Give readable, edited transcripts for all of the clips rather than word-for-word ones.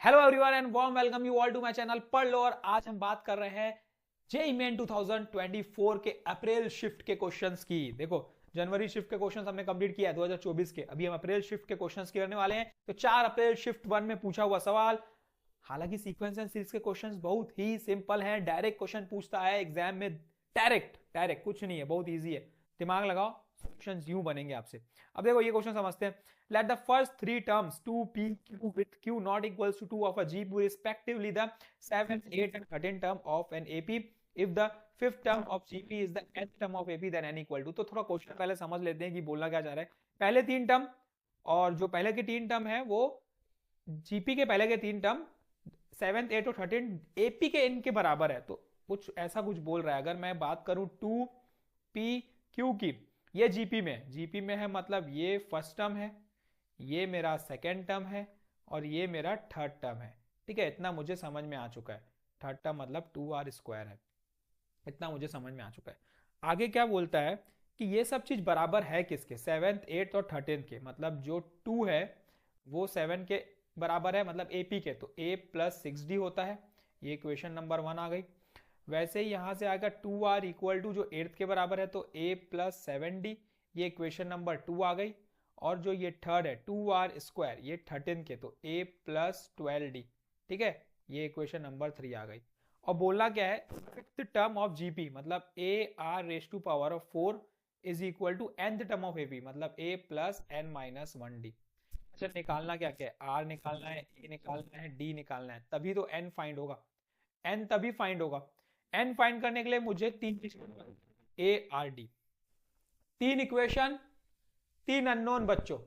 Hello everyone and warm welcome you all to my channel पढ़ लो। और आज हम बात कर रहे हैं जेईई मेन 2024 के अप्रैल शिफ्ट के क्वेश्चंस की। देखो, जनवरी शिफ्ट के क्वेश्चंस हमने कंप्लीट किया है 2024 के, अभी हम अप्रैल शिफ्ट के क्वेश्चंस करने वाले हैं। तो 4 अप्रैल शिफ्ट 1 में पूछा हुआ सवाल, हालांकि सीक्वेंस एंड सीरीज के क्वेश्चंस बहुत ही सिंपल हैं, डायरेक्ट क्वेश्चन पूछता है एग्जाम में, डायरेक्ट कुछ नहीं है, बहुत ईजी है, दिमाग लगाओ, क्वेश्चंस यूं बनेंगे आपसे। अब देखो ये क्वेश्चन समझते हैं। Let the first three terms 2p q with q not equals to 2 of a gp respectively the 7th, 8th and 13th term of an AP. If the fifth term of gp is the nth term of AP then n equal to। तो थोड़ा question पहले समझ लेते हैं कि बोलना क्या चाह रहा है। पहले तीन टर्म और जो पहले के तीन टर्म है वो जीपी के पहले के तीन टर्म 7th, 8th और 13th एपी के n के बराबर है। तो कुछ ऐसा कुछ बोल रहा है। अगर मैं बात करूं 2p q की, ये जीपी में है, मतलब ये फर्स्ट टर्म है, ये मेरा सेकेंड टर्म है और ये मेरा थर्ड टर्म है। ठीक है, इतना मुझे समझ में आ चुका है। थर्ड टर्म मतलब 2r² है, इतना मुझे समझ में आ चुका है। आगे क्या बोलता है कि ये सब चीज बराबर है किसके, 7th, 8th और 13th के, मतलब जो 2 है वो 7 के बराबर है, मतलब एपी के, तो a प्लस 6d होता है। ये इक्वेशन नंबर 1 आ गई। वैसे ही यहां से आएगा 2r इक्वल टू जो 8th के बराबर है, तो a प्लस 7d, ये इक्वेशन नंबर 2 आ गई। और जो ये थर्ड है 2r², ये 13 के, तो a प्लस 12d। ठीक है, ये इक्वेशन नंबर 3 आ गई। और बोलना क्या है, फिफ्थ टर्म ऑफ जीपी मतलब ar⁴ is equal to nth term of AP मतलब a प्लस n-1d। अच्छा, निकालना क्या क्या है, r निकालना है, a निकालना है, d निकालना है, तभी तो n फाइंड होगा। n तभी फाइंड होगा। n फाइंड करने के लिए मुझे तीन चीज, a r d, तीन इक्वेशन तीन अननोन बच्चों,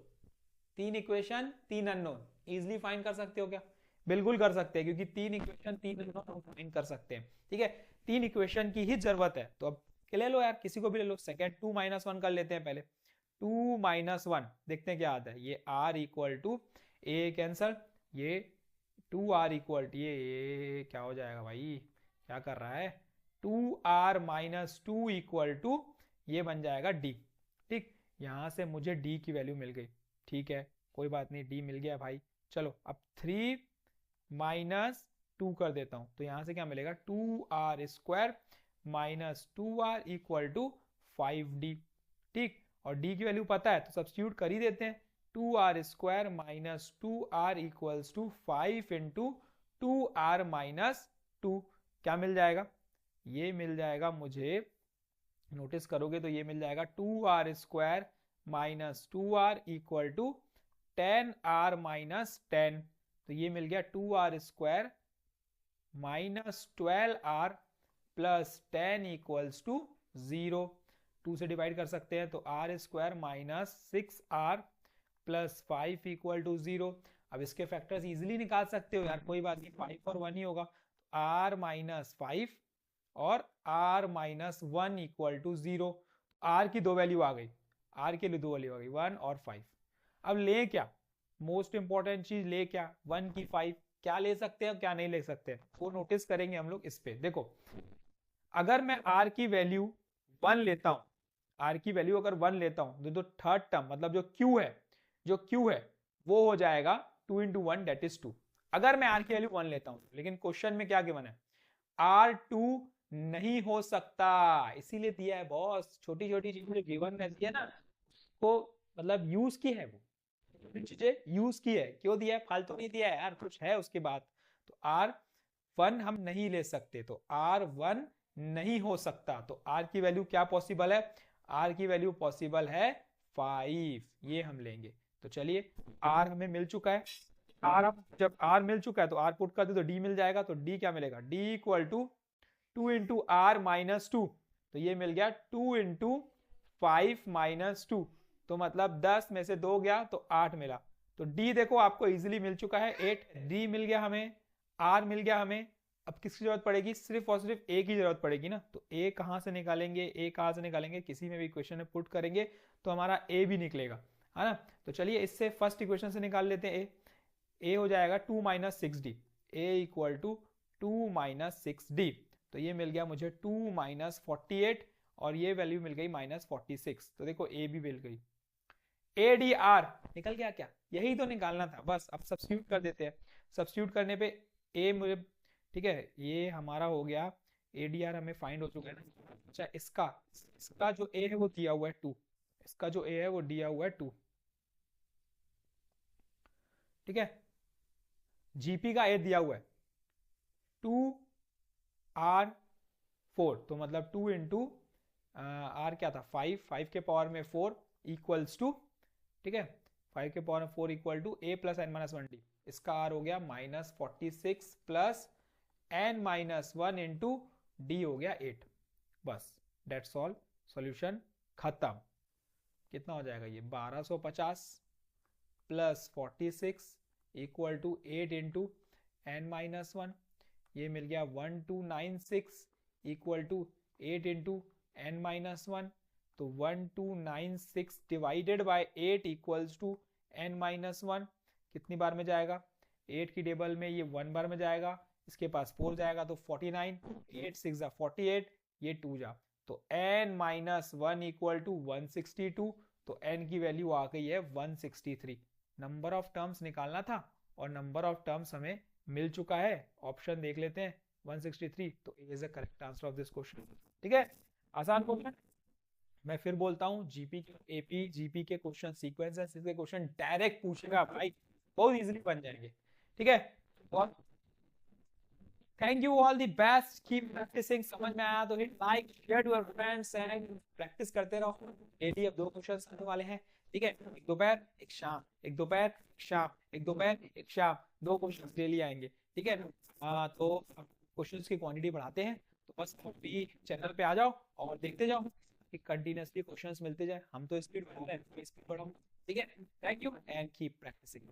तीन इक्वेशन तीन अननोन, इजीली फाइंड कर सकते हो क्या? बिल्कुल कर सकते हैं, क्योंकि तीन इक्वेशन तीन अननोन फाइंड कर सकते हैं। ठीक है, तीन इक्वेशन की ही जरूरत है। तो अब ले लो यार, किसी को भी ले लो। सेकेंड 2-1 कर लेते हैं पहले। 2-1 देखते हैं क्या आता है। ये r equal to a cancel, ये 2r इक्वल टू ये क्या हो जाएगा भाई, क्या कर रहा है, 2r-2 इक्वल टू ये बन जाएगा d। ठीक, यहां से मुझे d की वैल्यू मिल गई। ठीक है, कोई बात नहीं, d मिल गया भाई। चलो अब 3-2 कर देता हूं, तो यहां से क्या मिलेगा, 2r² minus 2r equal to 5d। ठीक, और d की वैल्यू पता है तो सब्स्टिट्यूट कर ही देते हैं। 2r² minus 2r equals to 5 into 2r-2, क्या मिल जाएगा, ये मिल जाएगा मुझे, नोटिस करोगे तो ये मिल जाएगा 2r² minus 2r equal to 10r-10। तो ये मिल गया 2r² minus 12r plus 10 equals to 0। 2 से डिवाइड कर सकते हैं, तो r² minus 6r plus 5 equal to 0। अब इसके फैक्टर्स इजिली निकाल सकते हो यार, कोई बात नहीं, 5 और 1 ही होगा, तो r-5 और r-1 इक्वल टू 0। r की दो वैल्यू आ गई, r के लिए दो वैल्यू आ गई, 1 और 5। अब ले क्या, मोस्ट इंपॉर्टेंट चीज ले क्या, 1 की 5, क्या ले सकते हैं क्या नहीं ले सकते हैं, वो नोटिस करेंगे हम लोग इस पे। देखो, अगर मैं r की वैल्यू 1 लेता हूं, r की वैल्यू अगर 1 लेता हूं, तो थर्ड टर्म मतलब जो q है वो हो जाएगा 2 इंटू 1 दैट इज 2। अगर मैं r की वैल्यू 1 लेता हूं, लेकिन क्वेश्चन में क्या गिवन है, r2 नहीं हो सकता, इसीलिए दिया है बॉस। छोटी छोटी चीजें जो गिवन रहती है ना, उसको मतलब यूज की है, वो चीजें यूज की है, क्यों दिया है, फालतू नहीं दिया है यार, कुछ है उसके बाद। तो r1 हम नहीं ले सकते, तो r1 नहीं हो सकता, तो r की वैल्यू क्या पॉसिबल है, r की वैल्यू पॉसिबल है 5, ये हम लेंगे। तो चलिए, r हमें मिल चुका है, जब r मिल चुका है तो r पुट कर दे तो d मिल जाएगा। तो d क्या मिलेगा, d equal to 2 into r-2, तो ये मिल गया 2 इंटू 5-2, तो मतलब 10 में से 2 गया तो 8 मिला। तो d देखो आपको इजीली मिल चुका है 8, d मिल गया हमें, r मिल गया हमें। अब किसकी जरूरत पड़ेगी, सिर्फ और सिर्फ a की जरूरत पड़ेगी ना। तो a कहां से निकालेंगे, a कहां से निकालेंगे, किसी में भी इक्वेशन में पुट करेंगे तो हमारा a भी निकलेगा, है ना। तो चलिए इससे फर्स्ट इक्वेशन से निकाल लेते हैं a हो जाएगा 2-6d, a equal to 2-6d। तो ये मिल गया मुझे 2-48 और ये वैल्यू मिल गई -46। तो देखो a भी मिल गई। ADR निकल गया क्या? यही तो निकालना था बस। अब सब्स्टिट्यूट कर देते हैं। सब्स्टिट्यूट करने पे ए मुझे, ठीक है, ये हमारा हो गया। ADR हमें फाइंड हो चुका है ना। अच्छा इसका इसका जो ए है वो दिया हुआ है 2। इसका जो ए है वो दिया हुआ है 2, ठीक है। जीपी का ए दिया हुआ है 2R4, तो मतलब 2 इंटू आर क्या था 5, 5 के पावर में 4 इक्वल्स टू, ठीक है, 5 के पावर में 4 equal to a plus n minus 1 d. इसका r हो गया -46 plus n minus 1 into d हो गया 8। बस डेट्स ऑल, सॉल्यूशन खत्म। कितना हो जाएगा ये 1250 plus 46 equal to 8 into n minus 1, ये मिल गया 1296 equal to 8 into n minus 1, तो 1296 divided by 8 equals to n minus 1। कितनी बार में जाएगा? 8 की टेबल में ये 1 बार में जाएगा, इसके पास 4 जाएगा तो 49, 8 6 48, ये 2 जा, तो n माइनस 1 इक्वल टू 162, तो n की वैल्यू आ गई है 163। नंबर ऑफ टर्म्स निकालना था और नंबर ऑफ टर्म्स हमें मिल चुका है। ऑप्शन देख लेते हैं 163, तो A is the correct answer of this question. ठीक है, आसान क्वेश्चन। मैं फिर बोलता हूँ, जीपी के एपी जीपी के क्वेश्चन सीक्वेंस है, इसके क्वेश्चन डायरेक्ट पूछेगा भाई, बहुत इजीली बन जाएंगे। ठीक है, और thank you, all the best, keep practising. समझ में आया तो hit like, share to your friends and practice करते रहो। डेली अब 2 क्वेश्चंस आने वाले हैं। ठीक है, एक दोपहर एक शाम, एक दोपहर एक शाम, एक दोपहर एक शाम, 2 क्वेश्चंस डेली आएंगे। ठीक है, तो क्वेश्चंस की क्वांटिटी बढ़ाते हैं, तो बस अभी चैनल पे आ जाओ और देखते जाओ कि कंटिन्यूअसली क्वेश्चंस मिलते जाए। हम तो स्पीड बढ़ा रहे हैं, स्पीड बढ़ाओ। ठीक है, thank you and keep practising.